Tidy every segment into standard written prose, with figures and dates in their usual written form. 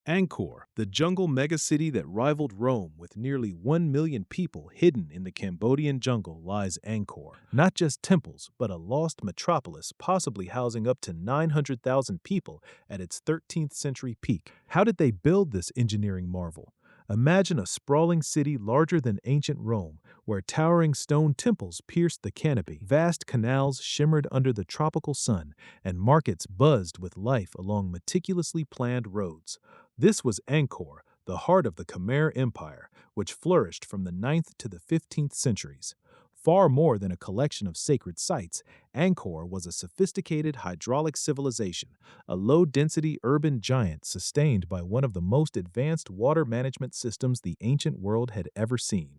Angkor, the jungle megacity that rivaled Rome with nearly 1 million people hidden in the Cambodian jungle, lies Angkor. Not just temples, but a lost metropolis possibly housing up to 900,000 people at its 13th century peak. How did they build this engineering marvel? Imagine a sprawling city larger than ancient Rome, where towering stone temples pierced the canopy, vast canals shimmered under the tropical sun, and markets buzzed with life along meticulously planned roads. This was Angkor, the heart of the Khmer Empire, which flourished from the 9th to the 15th centuries. Far more than a collection of sacred sites, Angkor was a sophisticated hydraulic civilization, a low-density urban giant sustained by one of the most advanced water management systems the ancient world had ever seen.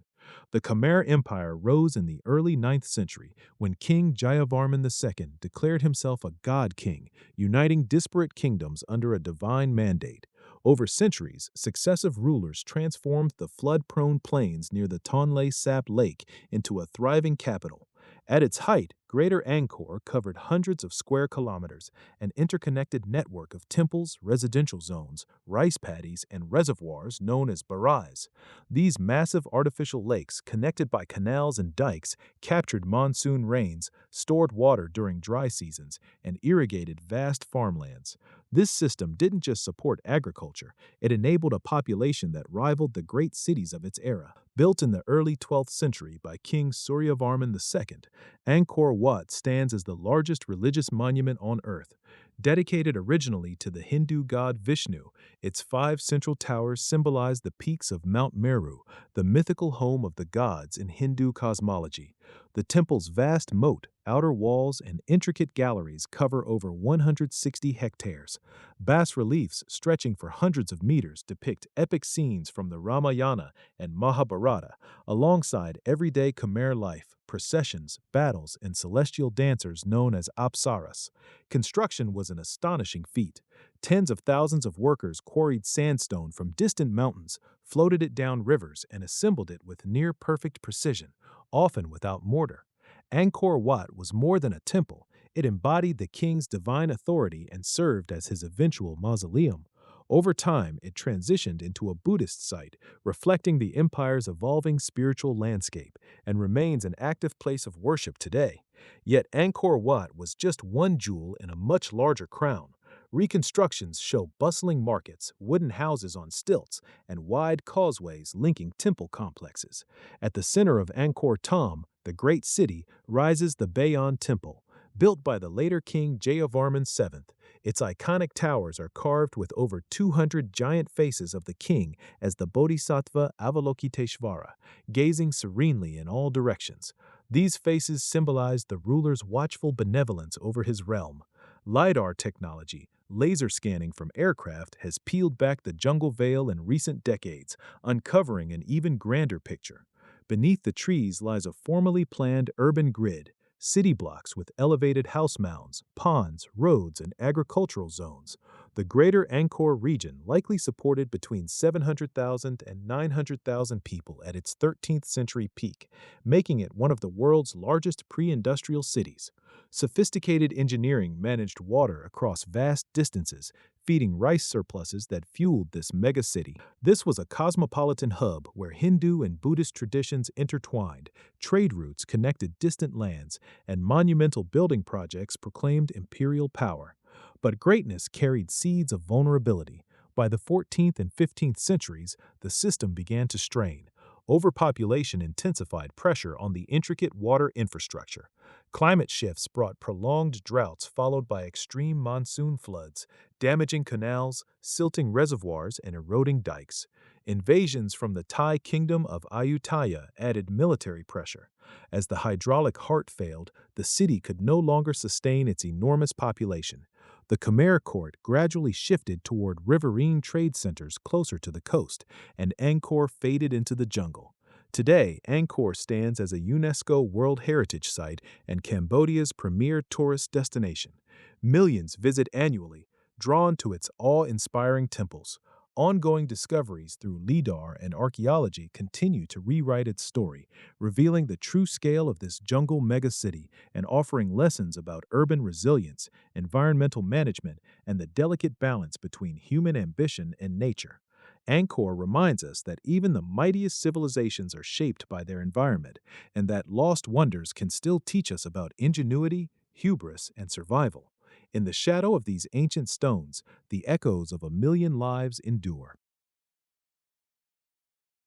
The Khmer Empire rose in the early 9th century when King Jayavarman II declared himself a god king, uniting disparate kingdoms under a divine mandate. Over centuries, successive rulers transformed the flood-prone plains near the Tonle Sap Lake into a thriving capital. At its height, Greater Angkor covered hundreds of square kilometers, an interconnected network of temples, residential zones, rice paddies, and reservoirs known as barays. These massive artificial lakes, connected by canals and dikes, captured monsoon rains, stored water during dry seasons, and irrigated vast farmlands. This system didn't just support agriculture, it enabled a population that rivaled the great cities of its era. Built in the early 12th century by King Suryavarman II, Angkor Wat stands as the largest religious monument on Earth. Dedicated originally to the Hindu god Vishnu, its 5 central towers symbolize the peaks of Mount Meru, the mythical home of the gods in Hindu cosmology. The temple's vast moat, outer walls, and intricate galleries cover over 160 hectares. Bas-reliefs stretching for hundreds of meters depict epic scenes from the Ramayana and Mahabharata, alongside everyday Khmer life, processions, battles, and celestial dancers known as apsaras. Construction was an astonishing feat. Tens of thousands of workers quarried sandstone from distant mountains, floated it down rivers, and assembled it with near-perfect precision, often without mortar. Angkor Wat was more than a temple. It embodied the king's divine authority and served as his eventual mausoleum. Over time, it transitioned into a Buddhist site, reflecting the empire's evolving spiritual landscape, and remains an active place of worship today. Yet Angkor Wat was just one jewel in a much larger crown. Reconstructions show bustling markets, wooden houses on stilts, and wide causeways linking temple complexes. At the center of Angkor Thom, the great city, rises the Bayon Temple. Built by the later King Jayavarman VII, its iconic towers are carved with over 200 giant faces of the king as the Bodhisattva Avalokiteshvara, gazing serenely in all directions. These faces symbolize the ruler's watchful benevolence over his realm. LiDAR technology, laser scanning from aircraft, has peeled back the jungle veil in recent decades, uncovering an even grander picture. Beneath the trees lies a formally planned urban grid, city blocks with elevated house mounds, ponds, roads, and agricultural zones. The greater Angkor region likely supported between 700,000 and 900,000 people at its 13th century peak, making it one of the world's largest pre-industrial cities. Sophisticated engineering managed water across vast distances, feeding rice surpluses that fueled this megacity. This was a cosmopolitan hub where Hindu and Buddhist traditions intertwined, trade routes connected distant lands, and monumental building projects proclaimed imperial power. But greatness carried seeds of vulnerability. By the 14th and 15th centuries, the system began to strain. Overpopulation intensified pressure on the intricate water infrastructure. Climate shifts brought prolonged droughts followed by extreme monsoon floods, damaging canals, silting reservoirs, and eroding dikes. Invasions from the Thai kingdom of Ayutthaya added military pressure. As the hydraulic heart failed, the city could no longer sustain its enormous population. The Khmer court gradually shifted toward riverine trade centers closer to the coast, and Angkor faded into the jungle. Today, Angkor stands as a UNESCO World Heritage Site and Cambodia's premier tourist destination. Millions visit annually, drawn to its awe-inspiring temples. Ongoing discoveries through LiDAR and archaeology continue to rewrite its story, revealing the true scale of this jungle megacity and offering lessons about urban resilience, environmental management, and the delicate balance between human ambition and nature. Angkor reminds us that even the mightiest civilizations are shaped by their environment, and that lost wonders can still teach us about ingenuity, hubris, and survival. In the shadow of these ancient stones, the echoes of a million lives endure.